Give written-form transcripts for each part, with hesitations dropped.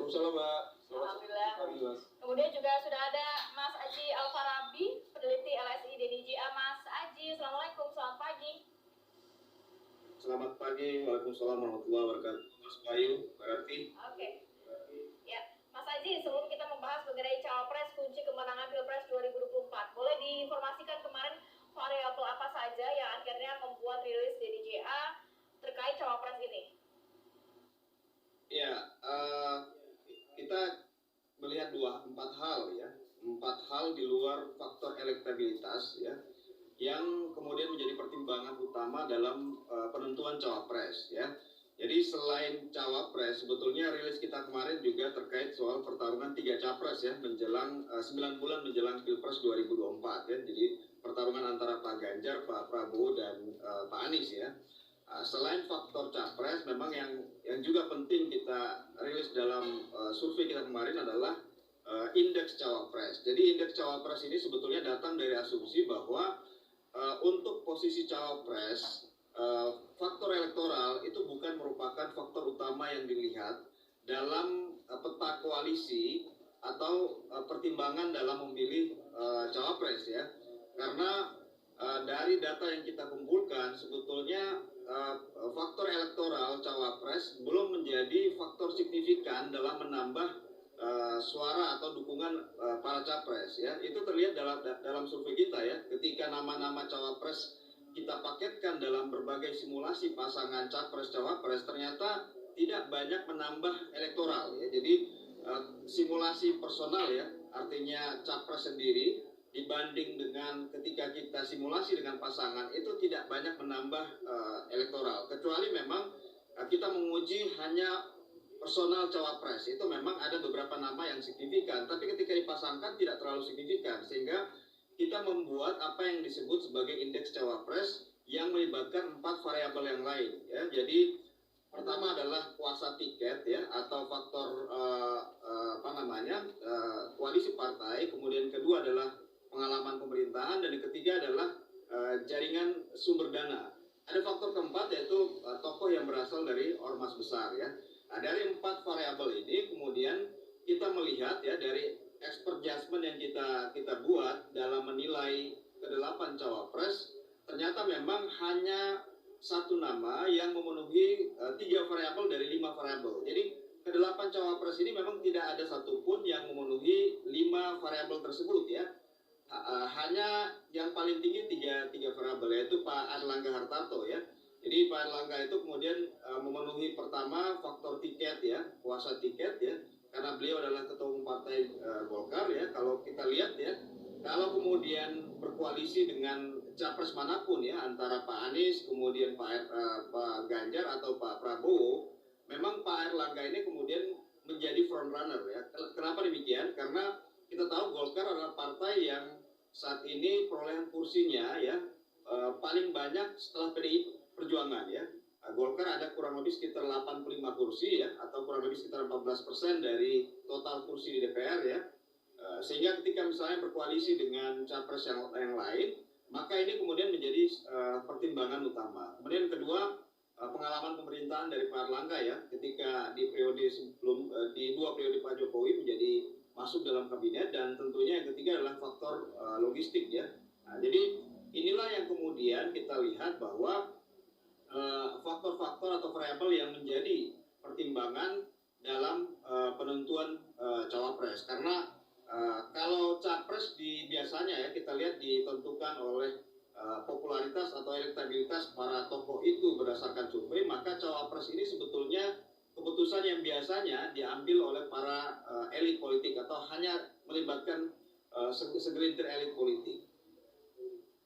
Waalaikumsalam, Mbak. Alhamdulillah. Pagi, Mas. Kemudian juga sudah ada Mas Aji Alfarabi, peneliti LSI DNIJA. Mas Aji, Assalamualaikum, selamat pagi. Selamat pagi, Waalaikumsalam warahmatullahi wabarakatuh. Mas Bayu, berarti. Oke. Ya, Mas Aji, sebelum kita membahas mengenai cawapres kunci kemenangan Pilpres 2024, boleh diinformasikan kemarin variabel apa saja yang akhirnya membuat rilis DNIJA terkait cawapres ini? Ya, kita melihat empat hal ya, empat hal di luar faktor elektabilitas ya, yang kemudian menjadi pertimbangan utama dalam penentuan cawapres ya. Jadi selain cawapres, sebetulnya rilis kita kemarin juga terkait soal pertarungan 3 capres ya, menjelang 9 bulan menjelang Pilpres 2024 ya. Jadi pertarungan antara Pak Ganjar, Pak Prabowo dan Pak Anies ya. Selain faktor capres, memang yang juga penting kita rilis dalam survei kita kemarin adalah indeks cawapres. Jadi indeks cawapres ini sebetulnya datang dari asumsi bahwa untuk posisi cawapres, faktor elektoral itu bukan merupakan faktor utama yang dilihat dalam peta koalisi atau pertimbangan dalam memilih cawapres ya. Karena dari data yang kita kumpulkan sebetulnya faktor elektoral cawapres belum menjadi faktor signifikan dalam menambah suara atau dukungan para capres ya. Itu terlihat dalam survei kita ya, ketika nama-nama cawapres kita paketkan dalam berbagai simulasi pasangan capres cawapres, ternyata tidak banyak menambah elektoral ya. Jadi simulasi personal ya, artinya capres sendiri dibanding dengan ketika kita simulasi dengan pasangan itu tidak banyak menambah elektoral, kecuali memang kita menguji hanya personal cawapres. Itu memang ada beberapa nama yang signifikan, tapi ketika dipasangkan tidak terlalu signifikan, sehingga kita membuat apa yang disebut sebagai indeks cawapres yang melibatkan 4 variabel yang lain ya. Jadi pertama adalah kuasa tiket ya, atau faktor koalisi partai. Kemudian kedua adalah pengalaman pemerintahan, dan yang ketiga adalah jaringan sumber dana. Ada faktor keempat yaitu tokoh yang berasal dari ormas besar ya. Nah, dari 4 variabel ini kemudian kita melihat ya, dari expert judgment yang kita buat dalam menilai ke-8 cawapres, ternyata memang hanya satu nama yang memenuhi 3 variabel dari 5 variabel. Jadi ke-8 cawapres ini memang tidak ada satupun yang memenuhi 5 variabel tersebut ya. Hanya yang paling tinggi tiga variabel, yaitu Pak Erlangga Hartarto ya. Jadi Pak Erlangga itu kemudian memenuhi pertama faktor tiket ya, kuasa tiket ya, karena beliau adalah ketua umum partai Golkar ya. Kalau kita lihat ya, kalau kemudian berkoalisi dengan capres manapun ya, antara Pak Anies kemudian Pak Ganjar atau Pak Prabowo, memang Pak Erlangga ini kemudian menjadi front runner ya. Kenapa demikian? Karena kita tahu Golkar adalah partai yang saat ini perolehan kursinya ya paling banyak setelah PDI Perjuangan ya. Golkar ada kurang lebih sekitar 85 kursi ya, atau kurang lebih sekitar 14% dari total kursi di DPR ya. Sehingga ketika misalnya berkoalisi dengan capres yang lain, maka ini kemudian menjadi pertimbangan utama. Kemudian kedua, pengalaman pemerintahan dari Pak Erlangga ya, ketika di periode sebelum di 2 periode Pak Jokowi menjadi masuk dalam kabinet, dan tentunya yang ketiga adalah faktor logistik ya. Nah, jadi inilah yang kemudian kita lihat bahwa faktor-faktor atau variabel yang menjadi pertimbangan dalam penentuan cawapres. Karena kalau capres biasanya ya kita lihat ditentukan oleh popularitas atau elektabilitas para tokoh itu berdasarkan survei, maka cawapres ini sebetulnya keputusan yang biasanya diambil oleh para elit politik atau hanya melibatkan segelintir elit politik.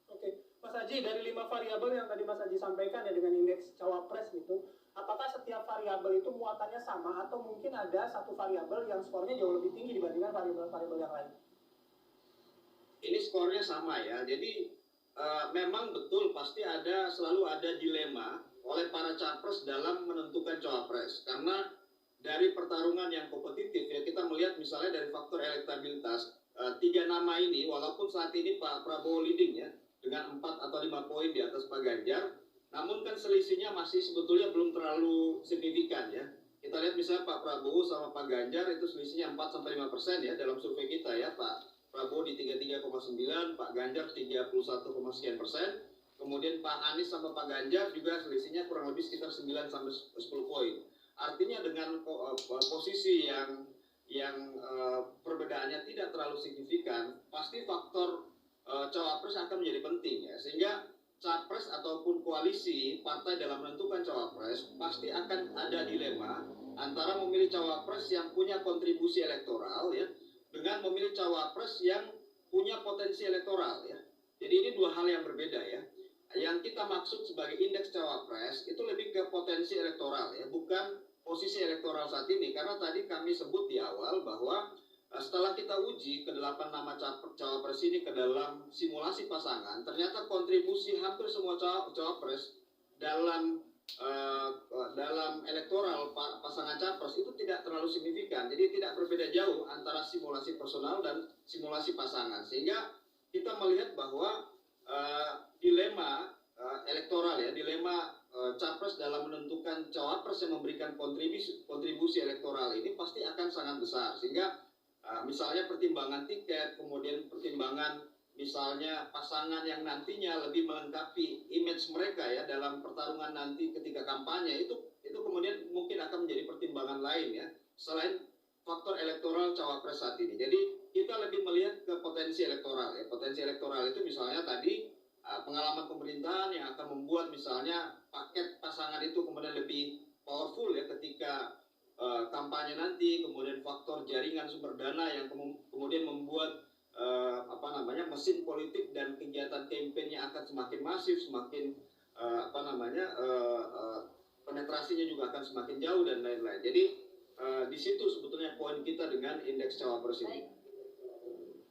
Oke, Mas Haji, dari 5 variabel yang tadi Mas Haji sampaikan ya dengan indeks cawapres gitu, apakah setiap variabel itu muatannya sama atau mungkin ada satu variabel yang skornya jauh lebih tinggi dibandingkan variabel-variabel yang lain? Ini skornya sama ya, jadi memang betul pasti selalu ada dilema oleh para capres dalam menentukan cawapres, karena dari pertarungan yang kompetitif ya, kita melihat misalnya dari faktor elektabilitas 3 nama ini, walaupun saat ini Pak Prabowo leading ya dengan 4 atau 5 poin di atas Pak Ganjar, namun kan selisihnya masih sebetulnya belum terlalu signifikan ya. Kita lihat misalnya Pak Prabowo sama Pak Ganjar itu selisihnya 4-5% ya dalam survei kita ya. Pak Prabowo di 33,9, Pak Ganjar 31, sekian persen. Kemudian Pak Anies sama Pak Ganjar juga selisihnya kurang lebih sekitar 9-10 poin. Artinya dengan posisi yang perbedaannya tidak terlalu signifikan, pasti faktor cawapres akan menjadi penting ya. Sehingga capres ataupun koalisi partai dalam menentukan cawapres pasti akan ada dilema antara memilih cawapres yang punya kontribusi elektoral ya dengan memilih cawapres yang punya potensi elektoral ya. Jadi ini dua hal yang berbeda ya. Yang kita maksud sebagai indeks cawapres itu lebih ke potensi elektoral ya, bukan posisi elektoral saat ini. Karena tadi kami sebut di awal bahwa setelah kita uji ke-8 nama cawapres ini ke dalam simulasi pasangan, ternyata kontribusi hampir semua cawapres dalam elektoral pasangan capres itu tidak terlalu signifikan. Jadi tidak berbeda jauh antara simulasi personal dan simulasi pasangan. Sehingga kita melihat bahwa dilema elektoral ya, dilema capres dalam menentukan cawapres yang memberikan kontribusi elektoral ini pasti akan sangat besar. Sehingga misalnya pertimbangan tiket, kemudian pertimbangan misalnya pasangan yang nantinya lebih melengkapi image mereka ya dalam pertarungan nanti ketika kampanye, itu kemudian mungkin akan menjadi pertimbangan lain ya selain faktor elektoral cawapres saat ini. Jadi kita lebih melihat ke potensi elektoral ya. Potensi elektoral itu misalnya tadi pengalaman pemerintahan yang akan membuat misalnya paket pasangan itu kemudian lebih powerful ya ketika kampanye nanti, kemudian faktor jaringan sumber dana yang kemudian membuat mesin politik dan kegiatan kampanye akan semakin masif, semakin penetrasinya juga akan semakin jauh dan lain-lain. Jadi di situ sebetulnya poin kita dengan indeks cawapres ini.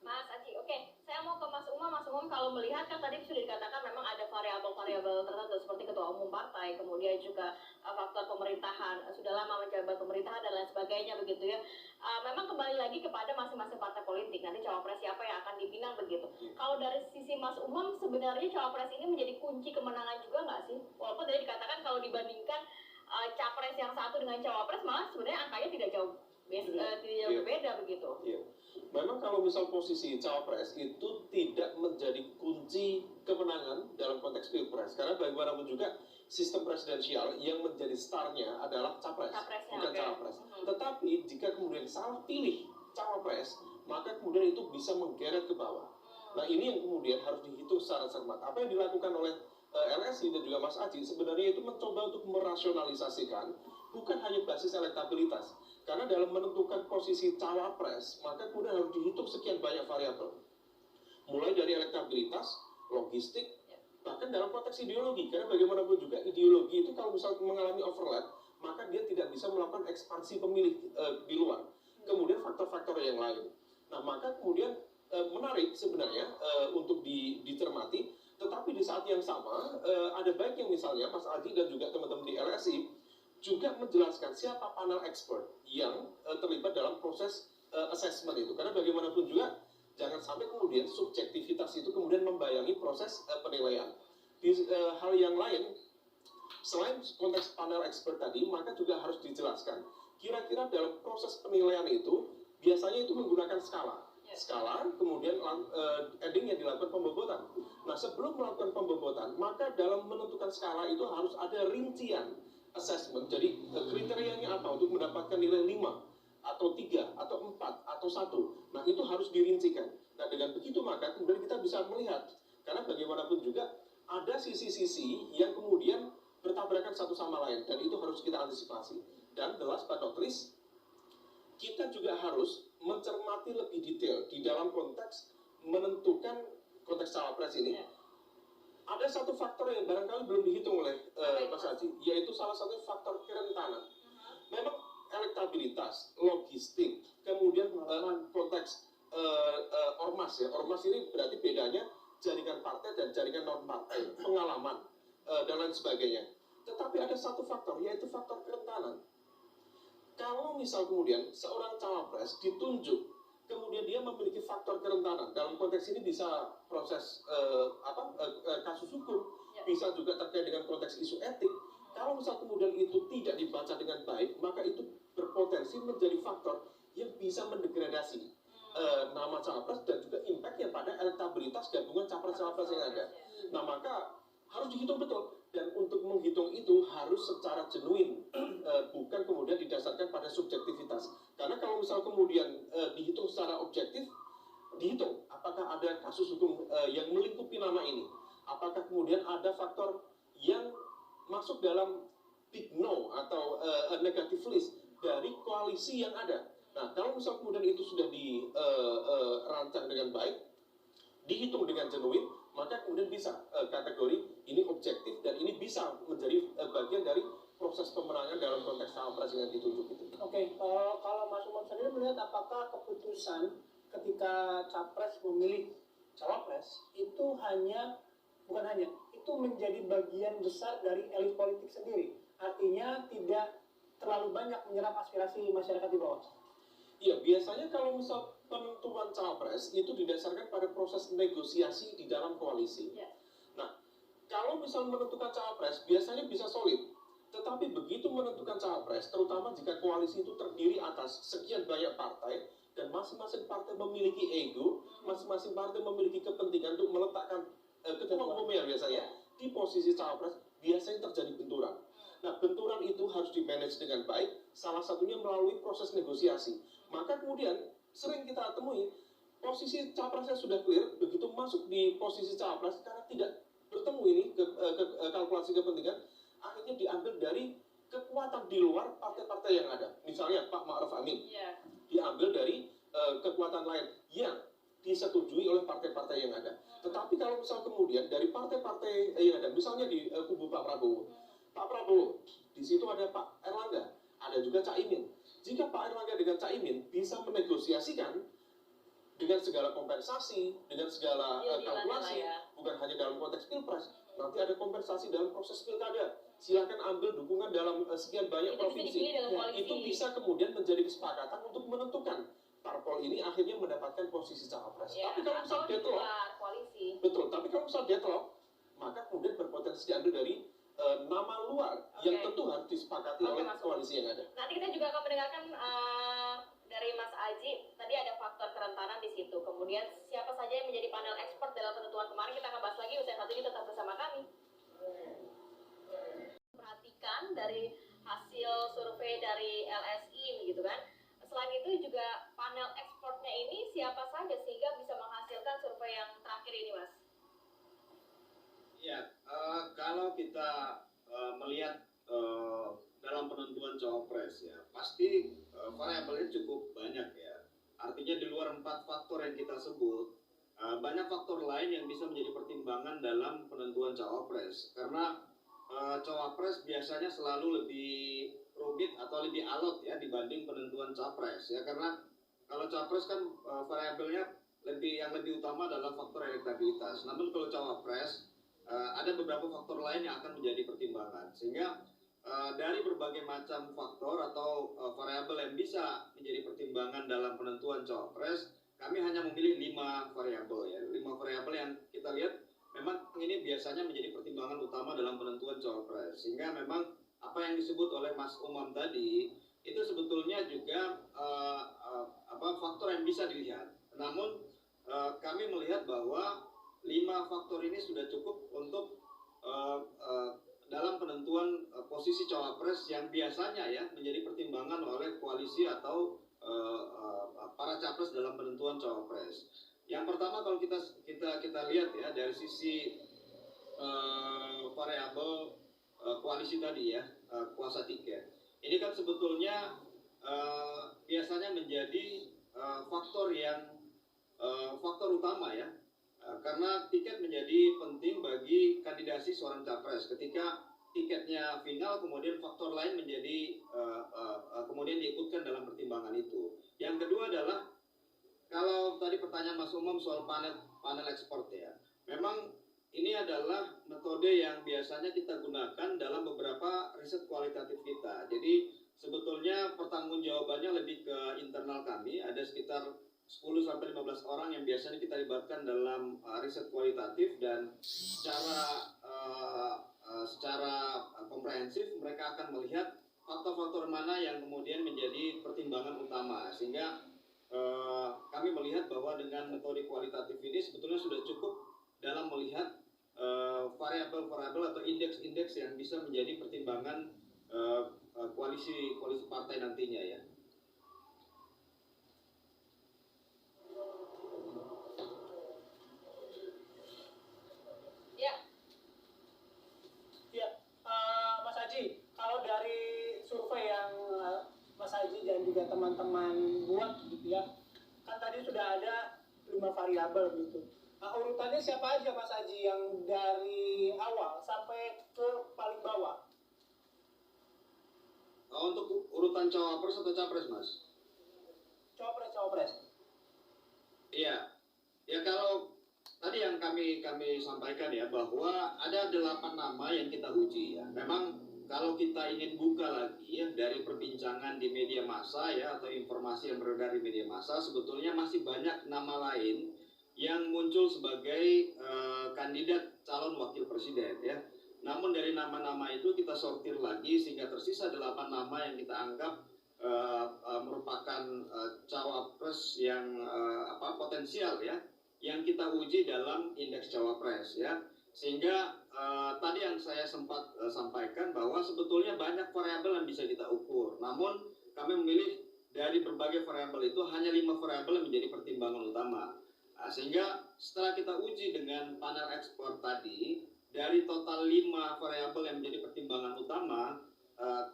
Mas Aji, oke. Saya mau ke Mas Umam. Mas Umam, kalau melihat kan tadi sudah dikatakan memang ada variabel-variabel tertentu seperti ketua umum partai, kemudian juga faktor pemerintahan, sudah lama menjabat pemerintahan dan lain sebagainya begitu ya. Memang kembali lagi kepada masing-masing partai politik, nanti cawapres siapa yang akan dipinang begitu. Kalau dari sisi Mas Umam, sebenarnya cawapres ini menjadi kunci kemenangan juga nggak sih? Walaupun tadi dikatakan kalau dibandingkan capres yang satu dengan cawapres, malah sebenarnya angkanya tidak jauh berbeda begitu. Memang kalau misal posisi cawapres itu tidak menjadi kunci kemenangan dalam konteks pilpres, karena bagaimanapun juga sistem presidensial yang menjadi starnya adalah capres, bukan cawapres. Tetapi jika kemudian salah pilih cawapres, maka kemudian itu bisa menggeret ke bawah. Nah ini yang kemudian harus dihitung secara cermat. Apa yang dilakukan oleh LSI dan juga Mas Aji sebenarnya itu mencoba untuk merasionalisasikan bukan hanya basis elektabilitas, karena dalam menentukan posisi cawapres maka kemudian harus dihitung sekian banyak variabel, mulai dari elektabilitas, logistik, bahkan dalam konteks ideologi, karena bagaimanapun juga ideologi itu kalau misalnya mengalami overlap maka dia tidak bisa melakukan ekspansi pemilih di luar. Kemudian faktor-faktor yang lain. Nah maka kemudian menarik sebenarnya untuk dicermati. Tetapi di saat yang sama ada baiknya misalnya Mas Aji dan juga teman-teman di LSI juga menjelaskan siapa panel expert yang terlibat dalam proses assessment itu. Karena bagaimanapun juga jangan sampai kemudian subjektivitas itu kemudian membayangi proses penilaian. Di hal yang lain, selain konteks panel expert tadi, maka juga harus dijelaskan kira-kira dalam proses penilaian itu biasanya itu menggunakan skala, kemudian ending yang dilakukan pembobotan. Nah sebelum melakukan pembobotan, maka dalam menentukan skala itu harus ada rincian assessment. Jadi kriterianya apa untuk mendapatkan nilai 5 atau 3 atau 4 atau 1. Nah itu harus dirincikan. Nah dengan begitu maka kemudian kita bisa melihat, karena bagaimanapun juga ada sisi-sisi yang kemudian bertabrakan satu sama lain, dan itu harus kita antisipasi. Dan the last but not least, kita juga harus mencermati lebih detail di dalam konteks menentukan konteks cawapres ini. Ada satu faktor yang barangkali belum dihitung oleh Mas Haji, yaitu salah satu faktor kerentanan. Memang elektabilitas, logistik, kemudian konteks ormas ya. Ormas ini berarti bedanya jaringan partai dan jaringan non partai, pengalaman dan lain sebagainya. Tetapi ada satu faktor, yaitu faktor kerentanan. Kalau misal kemudian seorang cawapres ditunjuk, kemudian dia memiliki faktor kerentanan, dalam konteks ini bisa proses kasus hukum, bisa juga terkait dengan konteks isu etik. kalau misal kemudian itu tidak dibaca dengan baik, maka itu berpotensi menjadi faktor yang bisa mendegradasi nama cawapres dan juga impactnya pada elektabilitas gabungan capres-cawapres yang ada. Nah, maka harus dihitung betul, dan untuk menghitung itu harus secara genuin, bukan kemudian didasarkan pada subjektivitas. Karena kalau misal kemudian dihitung secara objektif, dihitung apakah ada kasus hukum yang melingkupi nama ini, apakah kemudian ada faktor yang masuk dalam big no atau negative list dari koalisi yang ada. Nah, kalau misal kemudian itu sudah dirancang dengan baik, dihitung dengan genuin, maka kemudian bisa kategori ini objektif dan ini bisa menjadi bagian dari proses pemenangan dalam konteks cawapres yang ditunjuk itu. Oke, kalau Mas Umam sendiri melihat apakah keputusan ketika capres memilih cawapres itu bukan hanya itu menjadi bagian besar dari elit politik sendiri, artinya tidak terlalu banyak menyerap aspirasi masyarakat di bawah. Iya, biasanya kalau misal penentuan cawapres itu didasarkan pada proses negosiasi di dalam koalisi. Ya. Nah, kalau misal menentukan cawapres biasanya bisa solid, tetapi begitu menentukan cawapres, terutama jika koalisi itu terdiri atas sekian banyak partai dan masing-masing partai memiliki ego, masing-masing partai memiliki kepentingan untuk meletakkan ketua umumnya biasanya di posisi cawapres, biasanya terjadi benturan. Nah, benturan itu harus di-manage dengan baik, salah satunya melalui proses negosiasi. Maka kemudian sering kita temui posisi capresnya sudah clear, begitu masuk di posisi cawapres karena tidak bertemu ini kalkulasi kepentingan, akhirnya diambil dari kekuatan di luar partai-partai yang ada. Misalnya Pak Ma'ruf Amin diambil dari kekuatan lain yang disetujui oleh partai-partai yang ada. Tetapi kalau misal kemudian dari partai-partai yang ada, misalnya di kubu Pak Prabowo, di situ ada Pak Erlangga, ada juga Caimin. Jika Pak Erlangga dengan Caimin bisa menegosiasikan dengan segala kompensasi, dengan segala kalkulasi, bukan hanya dalam konteks pilpres, nanti ada kompensasi dalam proses pilkada. Silakan ambil dukungan dalam sekian banyak provinsi. Itu bisa kemudian menjadi kesepakatan untuk menentukan parpol ini akhirnya mendapatkan posisi cawapres. Tapi kalau misal deadlock, betul. Tapi kalau misal deadlock, maka kemudian berpotensi diambil dari nama luar yang tentu harus disepakati oleh koalisi yang ada. Nanti kita juga akan mendengarkan dari Mas Aji. Tadi ada faktor kerentanan di situ. Kemudian siapa saja yang menjadi panel expert dalam penentuan kemarin, kita akan bahas lagi usai satu ini, tetap bersama kami. Perhatikan dari hasil survei dari LSI begitu kan. Selain itu juga panel expertnya ini siapa saja sehingga bisa menghasilkan survei yang terakhir ini, Mas? Ya, kalau kita melihat dalam penentuan cawapres ya, pasti variabelnya cukup banyak ya. Artinya di luar 4 faktor yang kita sebut, banyak faktor lain yang bisa menjadi pertimbangan dalam penentuan cawapres. Karena cawapres biasanya selalu lebih rumit atau lebih alot ya dibanding penentuan capres ya. Karena kalau capres kan variabelnya yang lebih utama adalah faktor elektabilitas. Namun kalau cawapres ada beberapa faktor lain yang akan menjadi pertimbangan, sehingga dari berbagai macam faktor atau variabel yang bisa menjadi pertimbangan dalam penentuan cawapres, kami hanya memilih 5 variabel ya. 5 variabel yang kita lihat memang ini biasanya menjadi pertimbangan utama dalam penentuan cawapres, sehingga memang apa yang disebut oleh Mas Umam tadi itu sebetulnya juga faktor yang bisa dilihat. Namun kami melihat bahwa 5 faktor ini sudah cukup untuk dalam penentuan posisi cawapres yang biasanya ya menjadi pertimbangan oleh koalisi atau para capres dalam penentuan cawapres. Yang pertama kalau kita lihat ya dari sisi variabel koalisi tadi ya, kuasa tiket. Ini kan sebetulnya biasanya menjadi faktor utama ya. Karena tiket menjadi penting bagi kandidasi seorang capres. Ketika tiketnya final, kemudian faktor lain menjadi kemudian diikutkan dalam pertimbangan itu. Yang kedua adalah kalau tadi pertanyaan Mas Umam soal panel ekspor ya, memang ini adalah metode yang biasanya kita gunakan dalam beberapa riset kualitatif kita. Jadi sebetulnya pertanggungjawabannya lebih ke internal kami, ada sekitar 10-15 orang yang biasanya kita libatkan dalam riset kualitatif, dan secara secara komprehensif mereka akan melihat faktor-faktor mana yang kemudian menjadi pertimbangan utama, sehingga kami melihat bahwa dengan metode kualitatif ini sebetulnya sudah cukup dalam melihat variabel-variabel atau indeks-indeks yang bisa menjadi pertimbangan koalisi partai nantinya ya. Mas Haji, kalau dari survei yang Mas Haji dan juga teman-teman buat gitu ya, kan tadi sudah ada 5 variabel gitu. Nah, urutannya siapa aja Mas Haji yang dari awal sampai ke paling bawah? Untuk urutan cawapres atau capres, Mas? Cawapres. Iya. Ya kalau tadi yang kami sampaikan ya, bahwa ada 8 nama yang kita uji ya. Memang kalau kita ingin buka lagi ya dari perbincangan di media massa ya, atau informasi yang beredar di media massa, sebetulnya masih banyak nama lain yang muncul sebagai kandidat calon wakil presiden ya. Namun dari nama-nama itu kita sortir lagi sehingga tersisa 8 nama yang kita anggap merupakan cawapres yang potensial ya, yang kita uji dalam indeks cawapres ya. Sehingga tadi yang saya sempat sampaikan bahwa sebetulnya banyak variabel yang bisa kita ukur. Namun kami memilih dari berbagai variabel itu hanya 5 variabel yang menjadi pertimbangan utama. Sehingga setelah kita uji dengan panel ekspor tadi, dari total 5 variabel yang menjadi pertimbangan utama,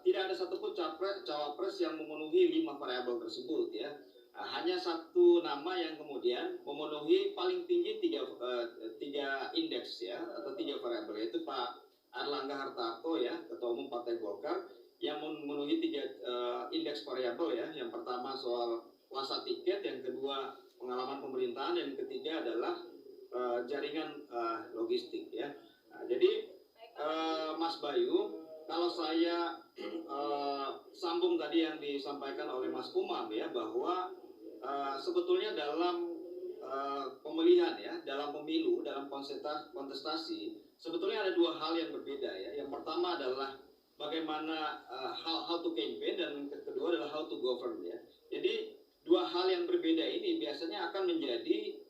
tidak ada satupun cawapres yang memenuhi 5 variabel tersebut ya. Hanya satu nama yang kemudian memenuhi paling tinggi 3 indeks ya, atau 3 variabel, yaitu Pak Erlangga Hartarto ya, Ketua Umum Partai Golkar, yang memenuhi 3 indeks variabel ya. Yang pertama soal kuasa tiket, yang kedua pengalaman pemerintahan, dan yang ketiga adalah jaringan logistik ya. Jadi Mas Bayu, kalau saya sambung tadi yang disampaikan oleh Mas Umam ya, bahwa sebetulnya dalam pemilihan ya, dalam pemilu, dalam kontestasi, sebetulnya ada 2 hal yang berbeda ya. Yang pertama adalah bagaimana how to campaign, dan kedua adalah how to govern ya. Jadi 2 hal yang berbeda ini biasanya akan menjadi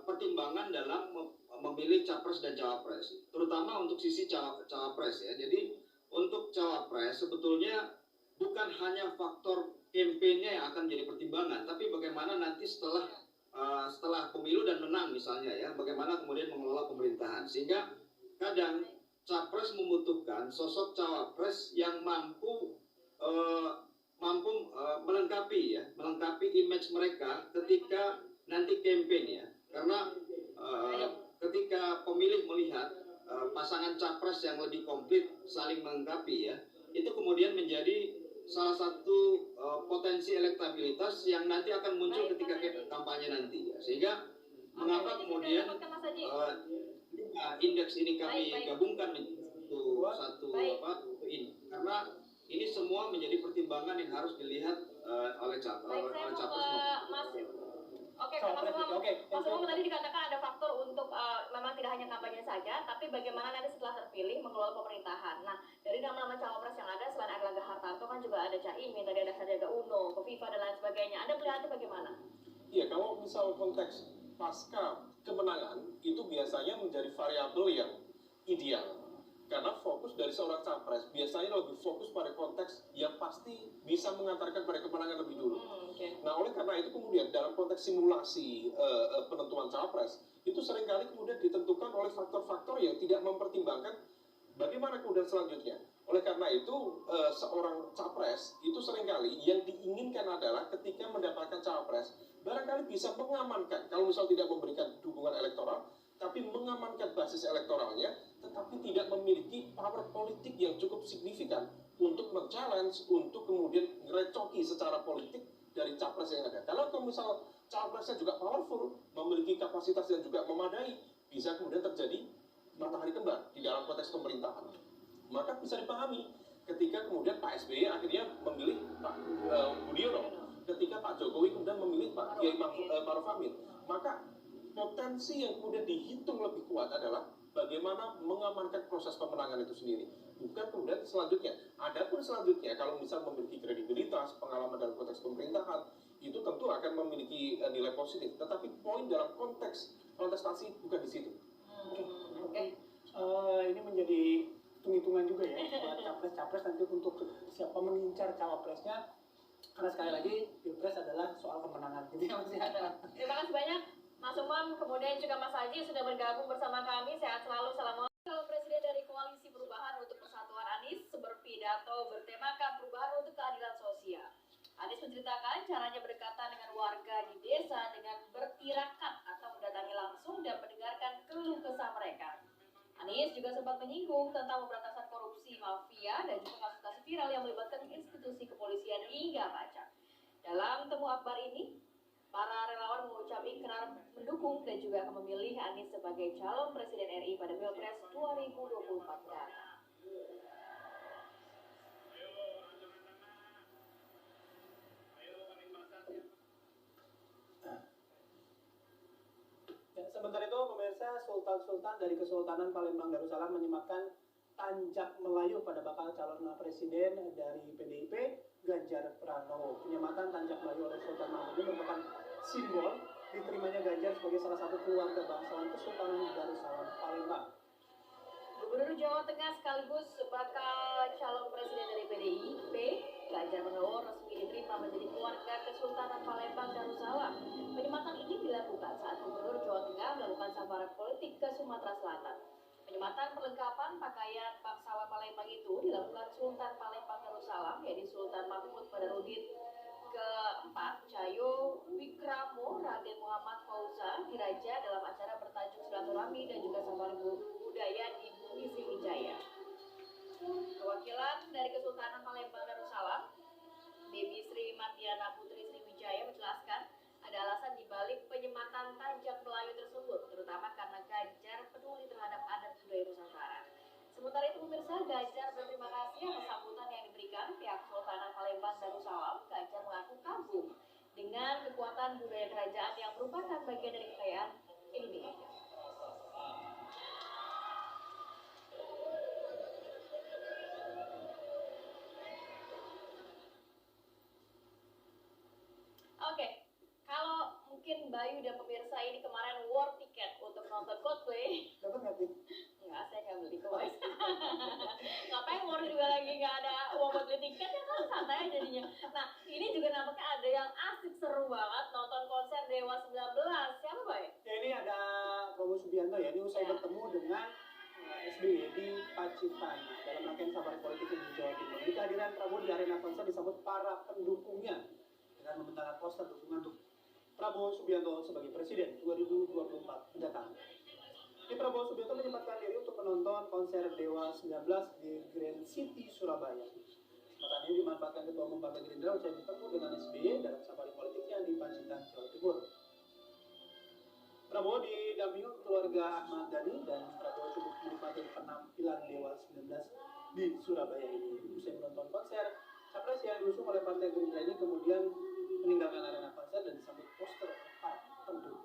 pertimbangan dalam memilih capres dan cawapres, terutama untuk sisi cawapres ya. Jadi untuk cawapres sebetulnya bukan hanya faktor kampanye yang akan jadi pertimbangan, tapi bagaimana nanti setelah pemilu dan menang misalnya ya, bagaimana kemudian mengelola pemerintahan. Sehingga kadang capres membutuhkan sosok cawapres yang mampu melengkapi image mereka ketika nanti kampanye ya. Karena ketika pemilih melihat pasangan capres yang lebih komplit saling melengkapi ya, itu kemudian menjadi salah satu potensi elektabilitas yang nanti akan muncul ketika kampanye nanti ya. Sehingga mengapa kemudian indeks ini kami gabungkan menjadi satu ini, karena ini semua menjadi pertimbangan yang harus dilihat oleh capres. Oke, Mas Umam tadi dikatakan ada faktor untuk memang tidak hanya kampanye saja, tapi bagaimana nanti setelah terpilih mengelola pemerintahan. Nah, dari nama-nama cawapres yang ada selain Erlangga Hartarto kan juga ada Caimin, tadi ada Sandiaga Uno, Kofifa dan lain sebagainya. Anda melihatnya bagaimana? Iya, kalau misal konteks pasca kemenangan itu biasanya menjadi variabel yang ideal. Karena fokus dari seorang capres biasanya lebih fokus pada konteks yang pasti bisa mengantarkan pada kemenangan lebih dulu. Nah, oleh karena itu kemudian dalam konteks simulasi penentuan capres itu seringkali kemudian ditentukan oleh faktor-faktor yang tidak mempertimbangkan bagaimana kemudian selanjutnya. Oleh karena itu seorang capres itu seringkali yang diinginkan adalah ketika mendapatkan capres barangkali bisa mengamankan, kalau misal tidak memberikan dukungan elektoral, tapi mengamankan basis elektoralnya, tetapi tidak memiliki power politik yang cukup signifikan untuk men-challenge, untuk kemudian ngerecoki secara politik dari capres yang ada. Kalau misal capresnya juga powerful, memiliki kapasitas yang juga memadai, bisa kemudian terjadi matahari kembar di dalam konteks pemerintahan. Maka bisa dipahami ketika kemudian Pak SBY akhirnya memilih Pak Budiono, ketika Pak Jokowi kemudian memilih Pak Kiai Maruf Amin. Maka potensi yang kemudian dihitung lebih kuat adalah bagaimana mengamankan proses pemenangan itu sendiri. Bukan kemudian selanjutnya. Adapun selanjutnya, kalau misal memiliki kredibilitas, pengalaman dalam konteks pemerintahan, itu tentu akan memiliki nilai positif. Tetapi poin dalam konteks kontestasi bukan di situ. Oke. Ini menjadi hitung-hitungan juga ya buat capres-capres nanti untuk siapa mengincar cawapresnya, karena sekali lagi pilpres adalah soal kemenangan gitu ya Mas ya. Terima kasih banyak Mas Umam, kemudian juga Mas Haji sudah bergabung bersama kami. Sehat selalu, salam. Kalau Presiden dari Koalisi Perubahan untuk Persatuan Anies berpidato bertemakan perubahan untuk keadilan sosial. Anies menceritakan caranya berdekatan dengan warga di desa dengan bertirakat atau mendatangi langsung dan mendengarkan keluh kesah mereka. Anies juga sempat menyinggung tentang pemberantasan korupsi, mafia, dan juga kasus-kasus viral yang melibatkan institusi kepolisian hingga pajak. Dalam temu akbar ini, para relawan mengucap ikrar mendukung dan juga akan memilih Anies sebagai calon Presiden RI pada Pilpres 2024 mendatang. Ya, sementara itu pemirsa, Sultan-Sultan dari Kesultanan Palembang Darussalam menyematkan tanjak Melayu pada bakal calon presiden dari PDIP, Ganjar Pranowo. Penyematan tanjak Melayu oleh Sultan Mahmud ini merupakan simbol diterimanya Ganjar sebagai salah satu keluarga bangsawan Kesultanan Darussalam Palembang. Gubernur Jawa Tengah sekaligus bakal calon presiden dari PDIP, Ganjar Pranowo resmi diterima menjadi keluarga Kesultanan Palembang Darussalam. Penyematan ini dilakukan saat Gubernur Jawa Tengah melakukan safari politik ke Sumatera Selatan. Penyematan perlengkapan pakaian bangsawan Palembang itu dilakukan Sultan Palembang Darussalam, yaitu Sultan Mahmud Badarudin keempat, Cayo Wikramo Raden Muhammad Fauza diraja dalam acara bertajuk silaturahmi dan juga safari budaya di Bumi Sriwijaya. Perwakilan dari Kesultanan Palembang Darussalam, Bibi Sri Mardiana Putri Sriwijaya menjelaskan ada alasan dibalik penyematan tanjak Melayu tersebut, terutama karena Ganjar peduli terhadap adat budaya Nusantara. Sementara itu pemirsa, Ganjar berterima kasih atas sambutan yang diberikan pihak Kesultanan Palembang Darussalam. Ganjar mengaku kagum dengan kekuatan budaya kerajaan yang merupakan bagian dari kekayaan Indonesia. Oke, kalau mungkin Bayu dan pemirsa ini kemarin war tiket untuk nonton Coldplay. Dapat nggak sih? Enggak, saya nggak beli kok. Ngapain war juga lagi nggak ada uang buat beli tiket, ya kan santai aja jadinya. Nah, ini juga nampaknya ada yang asik seru banget nonton konser Dewa 19. Siapa, Bay? Ya, ini ada Prabowo Subianto ya, ini usai bertemu dengan SBY di Pacitan dalam rangkaian safari politik di Jawa Timur. Di kehadiran Prabowo di arena konser disambut para pendukungnya dengan membentangkan poster dukungan untuk Prabowo Subianto sebagai Presiden 2024 mendatang. Di Prabowo Subianto menyempatkan diri untuk menonton konser Dewa 19 di Grand City, Surabaya. Kesempatan ini dimanfaatkan Ketua Umum Partai Gerindra usai bertemu dengan SBY dalam safari politiknya di Pacitan, Jawa Timur. Prabowo didampingi keluarga Ahmad Dhani dan Prabowo cukup menikmati penampilan Dewa 19 di Surabaya ini. Usai menonton konser, capres yang diusung oleh Partai Gerindra ini kemudian meninggalkan arena konser dan disambut poster para pendukung.